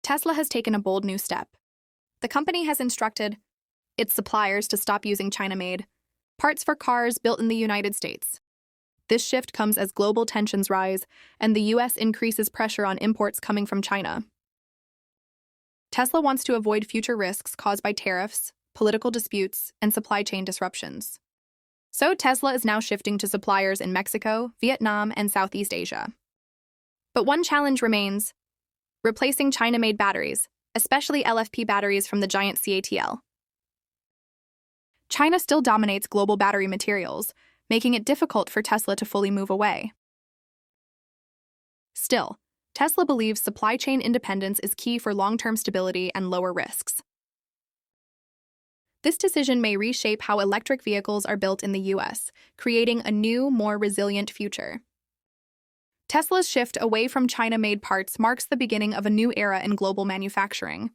Tesla has taken a bold new step. The company has instructed its suppliers to stop using China-made parts for cars built in the United States. This shift comes as global tensions rise and the U.S. increases pressure on imports coming from China. Tesla wants to avoid future risks caused by tariffs, political disputes, and supply chain disruptions. So Tesla is now shifting to suppliers in Mexico, Vietnam, and Southeast Asia. But one challenge remains: replacing China-made batteries, especially LFP batteries from the giant CATL. China still dominates global battery materials, making it difficult for Tesla to fully move away. Still, Tesla believes supply chain independence is key for long-term stability and lower risks. This decision may reshape how electric vehicles are built in the U.S., creating a new, more resilient future. Tesla's shift away from China-made parts marks the beginning of a new era in global manufacturing.